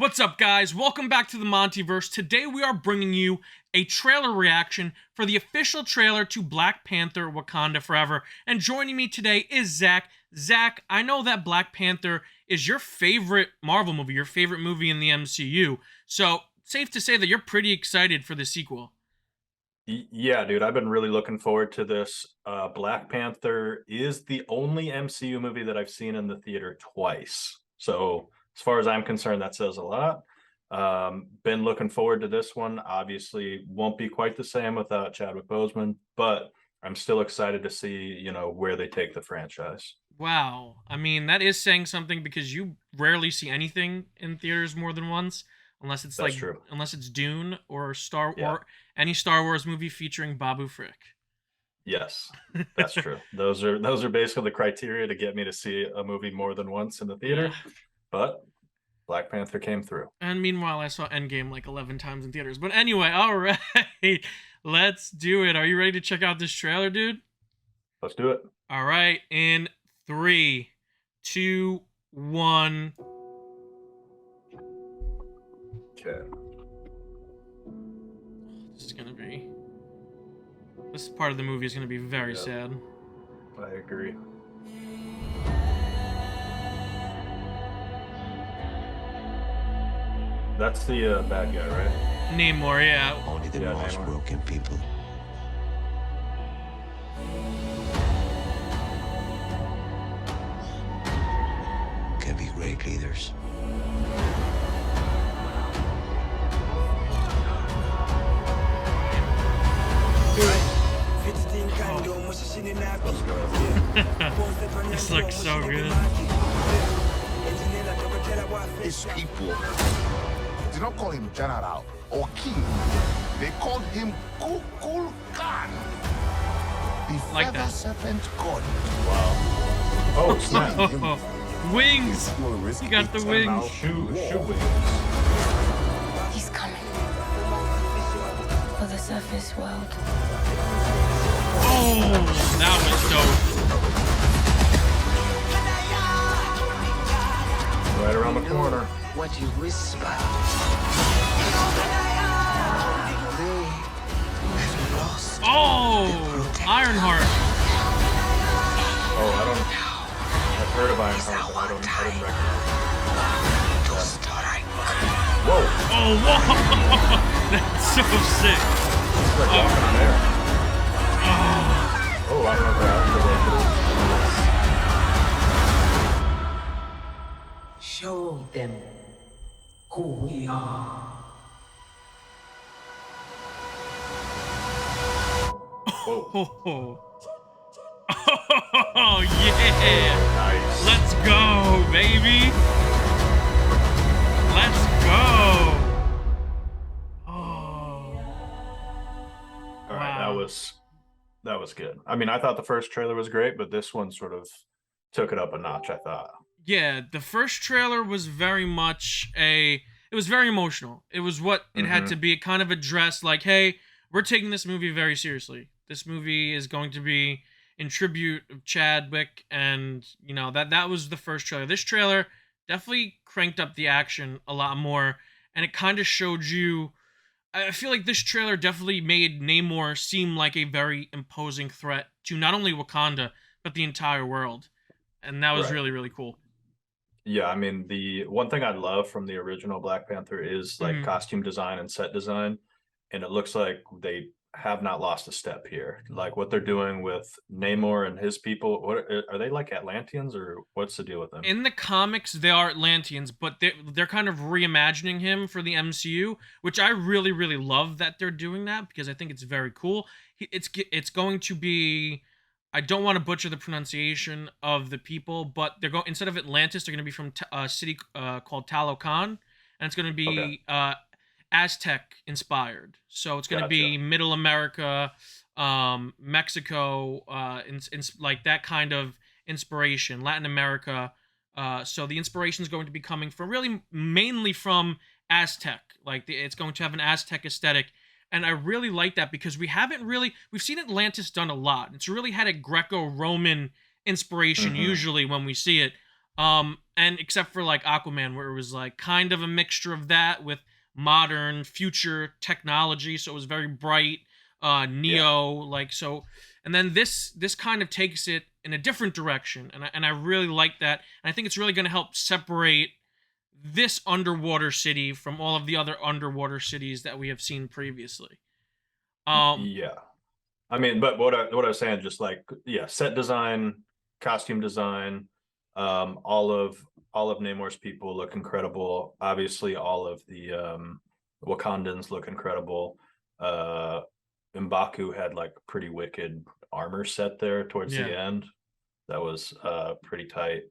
What's up, guys? Welcome back to the MontyVerse. Today we are bringing you a trailer reaction for the official trailer to Black Panther Wakanda Forever. And joining me today is Zack. Zack, I know that Black Panther is your favorite Marvel movie, your favorite movie in the MCU. So, safe to say that you're pretty excited for the sequel. Yeah, dude, I've been really looking forward to this. Black Panther is the only MCU movie that I've seen in the theater twice. So, as far as I'm concerned, that says a lot. Been looking forward to this one. Obviously, won't be quite the same without Chadwick Boseman, but I'm still excited to see, where they take the franchise. Wow. I mean, that is saying something because you rarely see anything in theaters more than once, unless it's That's true. unless it's Dune or Yeah. any Star Wars movie featuring Babu Frick. Yes, that's true. Those are basically the criteria to get me to see a movie more than once in the Yeah. theater. But Black Panther came through. And meanwhile, I saw Endgame like 11 times in theaters. But anyway, all right. Let's do it. Are you ready to check out this trailer, dude? Let's do it. All right. In 3, 2, 1. Okay. This part of the movie is going to be very Yep. sad. I agree. That's the bad guy, right? Namor, yeah. Only the Yeah, most Namor. broken people can be great leaders. Let's go. This looks so good. His people did not call him general or king. They called him Coogler, the Like feather that. serpent god. Wow. Oh, snap. Wings! He got the wings. Shoe wings. He's coming for the surface world. Oh, that was dope. Right around the corner. What you whisper. They have lost. Oh, Ironheart. Oh, I've heard of Ironheart, but I didn't recognize it. Whoa. Oh, whoa. That's so sick. It's like walking on air. Oh, I don't know if that Show them who we are. Oh, oh yeah. Nice. Let's go, baby. Let's go. Oh. All right, Wow. that was good. I mean, I thought the first trailer was great, but this one sort of took it up a notch, I thought. Yeah, the first trailer was very much it was very emotional. It was what it had to be. It kind of addressed like, hey, we're taking this movie very seriously. This movie is going to be in tribute of Chadwick, and that was the first trailer. This trailer definitely cranked up the action a lot more, and it kind of showed you. I feel like this trailer definitely made Namor seem like a very imposing threat to not only Wakanda but the entire world, and that was Right. really, really cool. Yeah, I mean, the one thing I love from the original Black Panther is like costume design and set design, and it looks like they have not lost a step here. Like what they're doing with Namor and his people. What are they, like Atlanteans, or what's the deal with them? In the comics, they are Atlanteans, but they're kind of reimagining him for the MCU, which I really, really love that they're doing that because I think it's very cool. It's going to be. I don't want to butcher the pronunciation of the people, but they're going instead of Atlantis, they're going to be from a city called Talocan, and it's going to be Aztec inspired. So it's going to be Middle America, Mexico, in like that kind of inspiration, Latin America. So the inspiration is going to be coming from really mainly from Aztec. Like it's going to have an Aztec aesthetic. And I really like that because we've seen Atlantis done a lot. It's really had a Greco-Roman inspiration usually when we see it. And except for like Aquaman, where it was like kind of a mixture of that with modern future technology, so it was very bright, Yeah. neo, like so. And then this kind of takes it in a different direction, and I really like that. And I think it's really going to help separate this underwater city from all of the other underwater cities that we have seen previously. Um, Yeah. I mean, but what I was saying, just like, yeah, set design, costume design, all of Namor's people look incredible. Obviously, all of the Wakandans look incredible. Uh, M'Baku had like pretty wicked armor set there towards yeah. the end. That was pretty tight.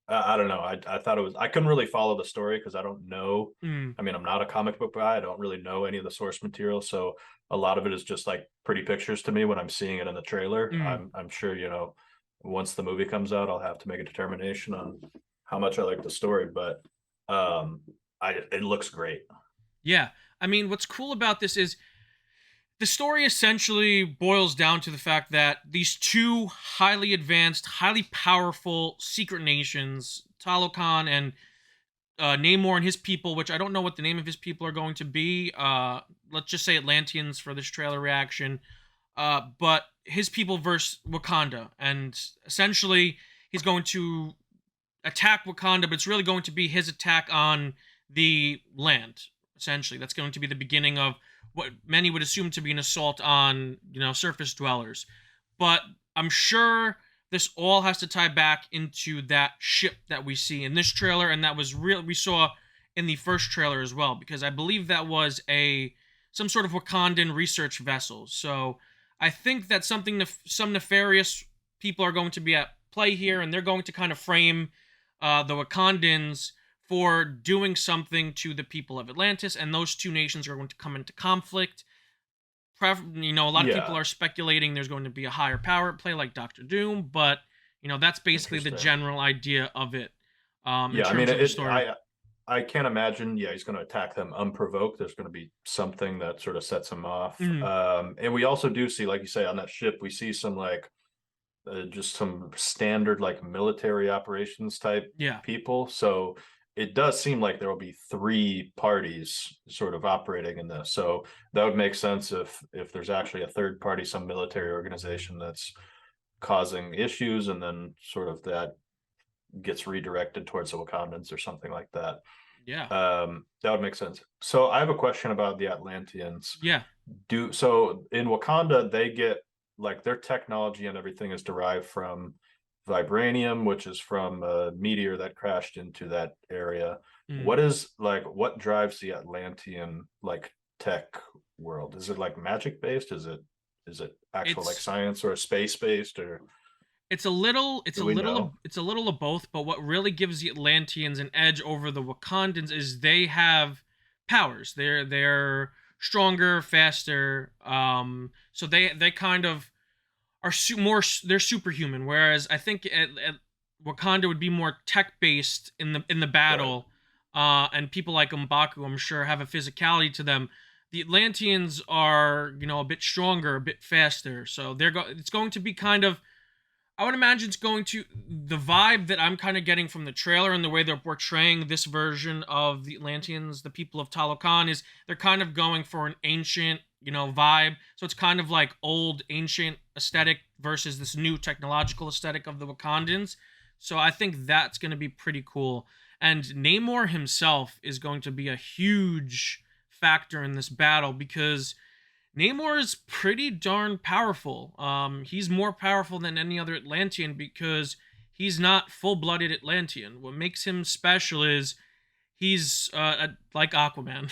I don't know. I thought it was. I couldn't really follow the story because I don't know. Mm, I mean, I'm not a comic book guy. I don't really know any of the source material, so a lot of it is just like pretty pictures to me when I'm seeing it in the trailer. mm. I'm sure once the movie comes out, I'll have to make a determination on how much I like the story. But it looks great. Yeah. I mean, what's cool about this is the story essentially boils down to the fact that these two highly advanced, highly powerful secret nations, Talocan and Namor and his people, which I don't know what the name of his people are going to be. Let's just say Atlanteans for this trailer reaction. But his people versus Wakanda, and essentially he's going to attack Wakanda, but it's really going to be his attack on the land. Essentially, that's going to be the beginning of what many would assume to be an assault on, surface dwellers. But I'm sure this all has to tie back into that ship that we see in this trailer, and that was real. We saw in the first trailer as well, because I believe that was some sort of Wakandan research vessel. So I think that some nefarious people are going to be at play here, and they're going to kind of frame the Wakandans for doing something to the people of Atlantis, and those two nations are going to come into conflict. A lot of people Yeah. are speculating there's going to be a higher power at play, like Doctor Doom, but that's basically the Interesting. general idea of it. In Yeah, I terms mean, of the story. I can't imagine. Yeah, he's going to attack them unprovoked. There's going to be something that sort of sets him off. Mhm. And we also do see, like you say, on that ship, we see some like just some standard like military operations type Yeah. people. So it does seem like there will be three parties sort of operating in this. So that would make sense if there's actually a third party, some military organization that's causing issues, and then sort of that gets redirected towards the Wakandans or something like that. Yeah. That would make sense. So I have a question about the Atlanteans. Yeah. So in Wakanda, they get like their technology and everything is derived from vibranium, which is from a meteor that crashed into that area. Mm. What drives the Atlantean like tech world? Is it like magic based? Is it actual like science or space based, or it's a little know? it's a little of both, but what really gives the Atlanteans an edge over the Wakandans is they have powers. They're stronger, faster. So they kind of are they're superhuman, whereas I think at Wakanda would be more tech based in the battle. And people like M'Baku, I'm sure, have a physicality to them. The Atlanteans are, a bit stronger, a bit faster. So it's going to be kind of, I would imagine it's going to, the vibe that I'm kind of getting from the trailer and the way they're portraying this version of the Atlanteans, the people of Talocan, is they're kind of going for an ancient, vibe. So it's kind of like old, ancient aesthetic versus this new technological aesthetic of the Wakandans. So I think that's going to be pretty cool. And Namor himself is going to be a huge factor in this battle because Namor is pretty darn powerful. He's more powerful than any other Atlantean because he's not full-blooded Atlantean. What makes him special is he's like Aquaman.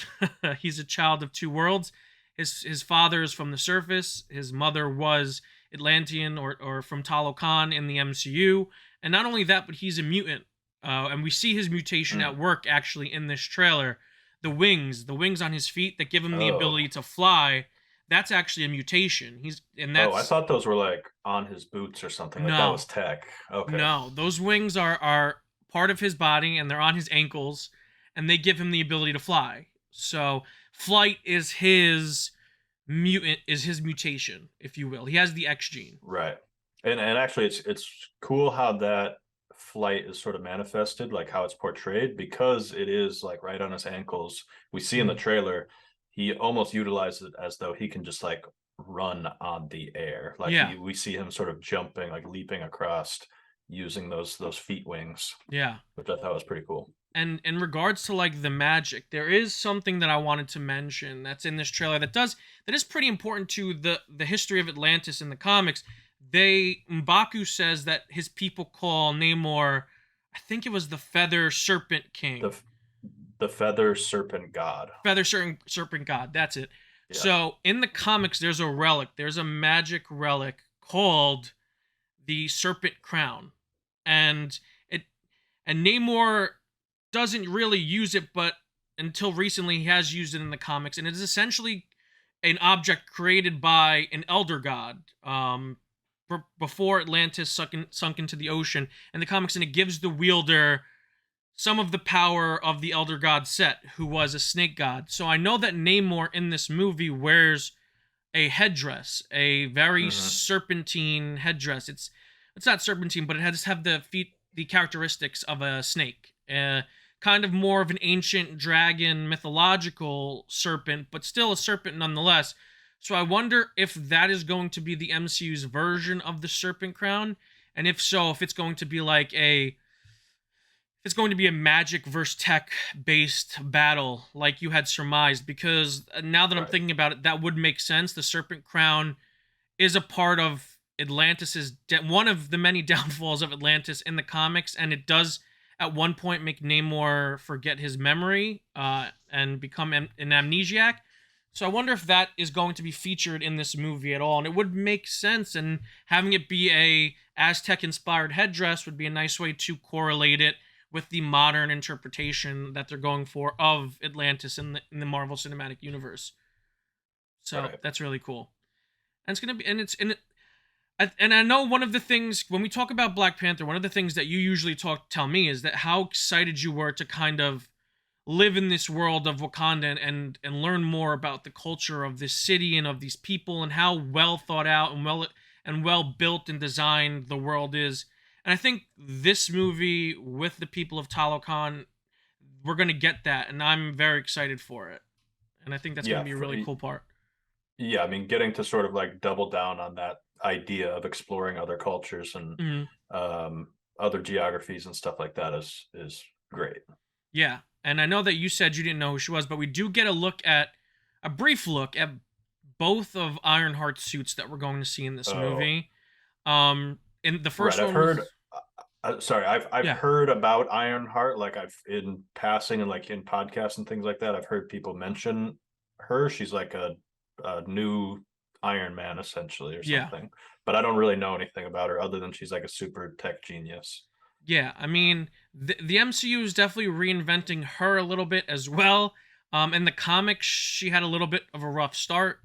He's a child of two worlds. His father is from the surface. His mother was Atlantean or from Talocan in the MCU. And not only that, but he's a mutant. And we see his mutation at work actually in this trailer. The wings on his feet that give him the ability to fly. That's actually a mutation. I thought those were like on his boots or something. Like that was tech. Okay. No, those wings are part of his body and they're on his ankles, and they give him the ability to fly. So flight is his mutation, if you will. He has the X gene. Right. And actually it's cool how that flight is sort of manifested, like how it's portrayed, because it is like right on his ankles. We see in the trailer, he almost utilizes it as though he can just like run on the air. Like Yeah. we see him sort of jumping, like leaping across using those feet wings, Yeah. which I thought was pretty cool. And in regards to like the magic, there is something that I wanted to mention that's in this trailer that is pretty important to the history of Atlantis in the comics. M'Baku says that his people call Namor, I think it was the Feather Serpent King. The Feather Serpent God. Feather Serpent God, that's it. Yeah. So in the comics, there's a relic. There's a magic relic called the Serpent Crown. And Namor doesn't really use it, but until recently he has used it in the comics, and it is essentially an object created by an elder god before Atlantis sunk into the ocean in the comics, and it gives the wielder some of the power of the elder god Set, who was a snake god. So I know that Namor in this movie wears a headdress, a very serpentine headdress. It's not serpentine, but it has the characteristics of a snake. Kind of more of an ancient dragon mythological serpent, but still a serpent nonetheless. So I wonder if that is going to be the MCU's version of the Serpent Crown, and if so, if it's going to be like a magic versus tech based battle like you had surmised, because now that I'm thinking about it, that would make sense. The Serpent Crown is a part of Atlantis's one of the many downfalls of Atlantis in the comics, and it does at one point make Namor forget his memory and become an amnesiac. So I wonder if that is going to be featured in this movie at all. And it would make sense, and having it be a Aztec-inspired headdress would be a nice way to correlate it with the modern interpretation that they're going for of Atlantis in the Marvel Cinematic Universe. So that's really cool. And it's going to be... And I know one of the things, when we talk about Black Panther, one of the things that you usually tell me is that how excited you were to kind of live in this world of Wakanda and learn more about the culture of this city and of these people, and how well thought out and well built and designed the world is. And I think this movie with the people of Talocan, we're going to get that, and I'm very excited for it. And I think that's going to be a really cool part. Yeah, I mean, getting to sort of like double down on that idea of exploring other cultures and other geographies and stuff like that is great. Yeah, and I know that you said you didn't know who she was, but we do get a brief look at both of Ironheart's suits that we're going to see in this movie. In the first one, I've heard about Ironheart, like I've in passing and like in podcasts and things like that. I've heard people mention her. She's like a new Iron Man essentially or something, but I don't really know anything about her other than she's like a super tech genius. Yeah, I mean, the MCU is definitely reinventing her a little bit as well. In the comics, she had a little bit of a rough start.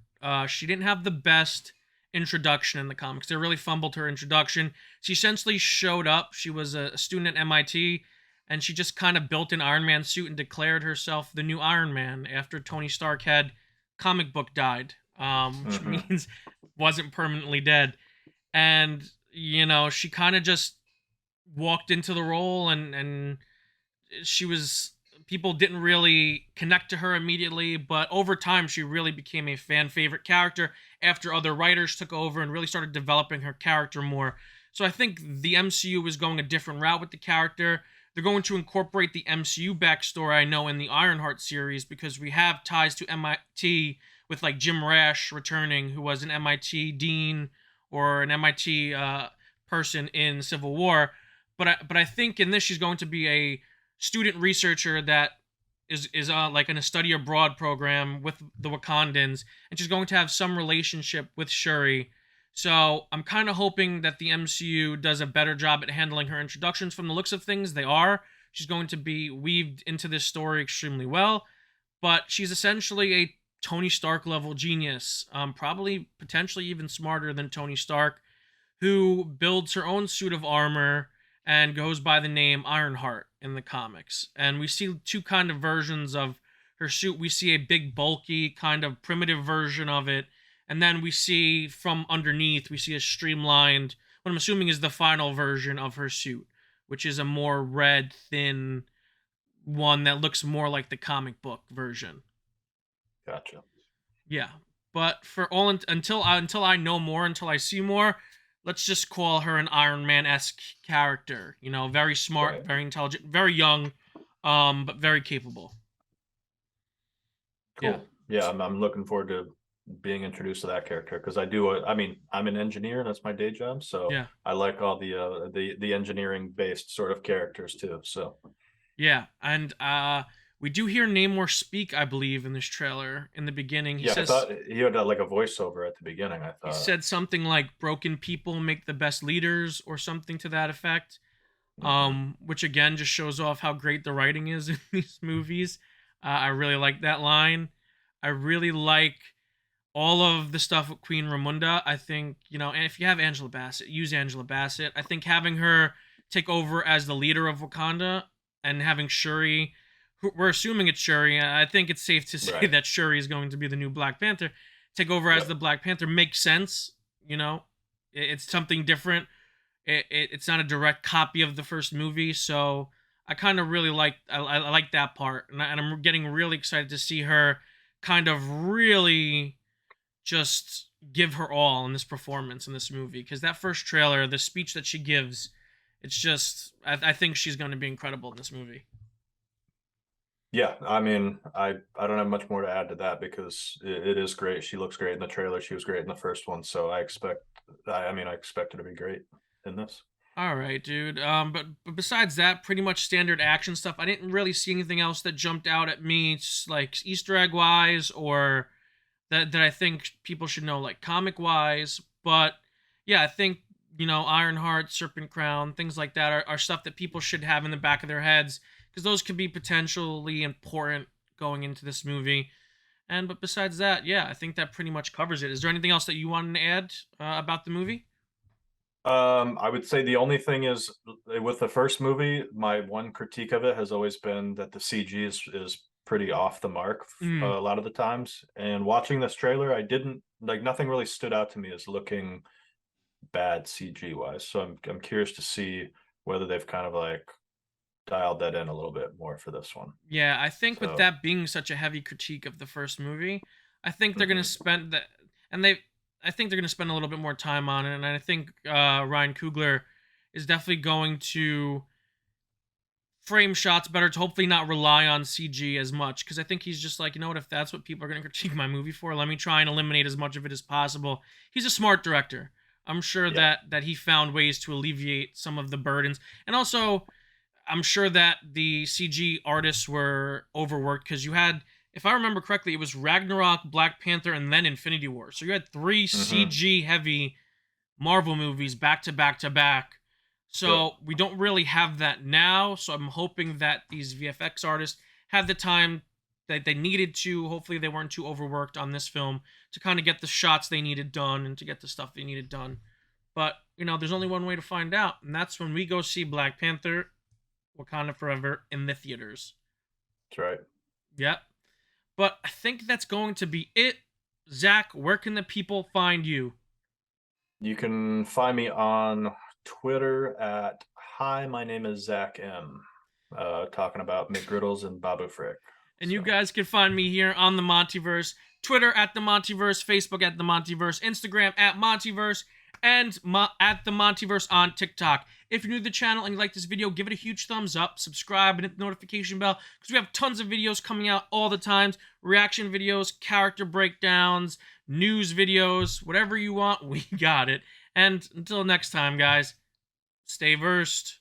She didn't have the best introduction in the comics. They really fumbled her introduction. She essentially showed up. She was a student at MIT, and she just kind of built an Iron Man suit and declared herself the new Iron Man after Tony Stark had comic book died. Which means wasn't permanently dead. And, you know, she kind of just walked into the role, and people didn't really connect to her immediately, but over time she really became a fan favorite character after other writers took over and really started developing her character more. So I think the MCU is going a different route with the character. They're going to incorporate the MCU backstory, I know, in the Ironheart series, because we have ties to MIT with like Jim Rash returning, who was an MIT dean or an MIT person in Civil War. But I think in this she's going to be a student researcher that is like in a study abroad program with the Wakandans, and she's going to have some relationship with Shuri. So I'm kind of hoping that the MCU does a better job at handling her introductions. From the looks of things, they are. She's going to be weaved into this story extremely well, but she's essentially a Tony Stark level genius, probably potentially even smarter than Tony Stark, who builds her own suit of armor and goes by the name Ironheart in the comics. And we see two kind of versions of her suit. We see a big, bulky, kind of primitive version of it, and then we see from underneath, we see a streamlined, what I'm assuming is the final version of her suit, which is a more red, thin one that looks more like the comic book version. Gotcha. Yeah, but for all until I know more, until I see more, let's just call her an Iron Man-esque character. You know, very smart, Right. very intelligent, very young, but very capable. Cool. Yeah, I'm looking forward to being introduced to that character because I do. I mean, I'm an engineer. That's my day job. So Yeah. I like all the engineering based sort of characters too. So Yeah, and we do hear Namor speak, I believe, in this trailer in the beginning. He yeah, says, I thought he had like a voiceover at the beginning. I he thought said something like "broken people make the best leaders" or something to that effect. Which again just shows off how great the writing is in these movies. I really like that line. I really like all of the stuff with Queen Ramonda. I think, you know, and if you have Angela Bassett, use Angela Bassett. I think having her take over as the leader of Wakanda and having Shuri, we're assuming it's Shuri. I think it's safe to say Right. that Shuri is going to be the new Black Panther. Take over as the Black Panther makes sense. You know, it's something different. It's not a direct copy of the first movie, so I kind of really like I like that part, and I'm getting really excited to see her kind of really just give her all in this performance in this movie, because that first trailer, the speech that she gives, it's just I think she's going to be incredible in this movie. yeah, I mean, I don't have much more to add to that because it is great. She looks great in the trailer. She was great in the first one, so I expect her to be great in this. All right, dude. But besides that, pretty much standard action stuff. I didn't really see anything else that jumped out at me, like Easter egg wise, or that I think people should know, like comic wise. But yeah, I think, you know, Ironheart, Serpent Crown, things like that are stuff that people should have in the back of their heads, because those could be potentially important going into this movie. But besides that, yeah, I think that pretty much covers it. Is there anything else that you wanted to add about the movie? I would say the only thing is with the first movie, my one critique of it has always been that the CG is pretty off the mark a lot of the times. And watching this trailer, I didn't like nothing really stood out to me as looking bad CG wise. So I'm curious to see whether they've kind of like dialed that in a little bit more for this one. Yeah, I think So- with that being such a heavy critique of the first movie, I think they're gonna spend that, and I think they're gonna spend a little bit more time on it, and I think Ryan Coogler is definitely going to frame shots better to hopefully not rely on CG as much, because I think he's just like, you know what, if that's what people are gonna critique my movie for, let me try and eliminate as much of it as possible. He's a smart director. I'm sure that he found ways to alleviate some of the burdens, and also I'm sure that the CG artists were overworked, because you had, if I remember correctly, it was Ragnarok, Black Panther, and then Infinity War. So you had 3 CG heavy Marvel movies back to back to back. So we don't really have that now. So I'm hoping that these VFX artists had the time that they needed to. Hopefully they weren't too overworked on this film to kind of get the shots they needed done and to get the stuff they needed done. But, you know, there's only one way to find out, and that's when we go see Black Panther Wakanda Forever in the theaters. That's right. Yep. But I think that's going to be it. Zach, where can the people find you? You can find me on Twitter at hi, my name is Zack M. Talking about McGriddles and Babu Frick. And you guys can find me here on the MontyVerse, Twitter at the MontyVerse, Facebook at the MontyVerse, Instagram at MontyVerse, and at the MontyVerse on TikTok. If you're new to the channel and you like this video, give it a huge thumbs up, subscribe, and hit the notification bell, because we have tons of videos coming out all the time. Reaction videos, character breakdowns, news videos, whatever you want, we got it. And until next time, guys, stay versed.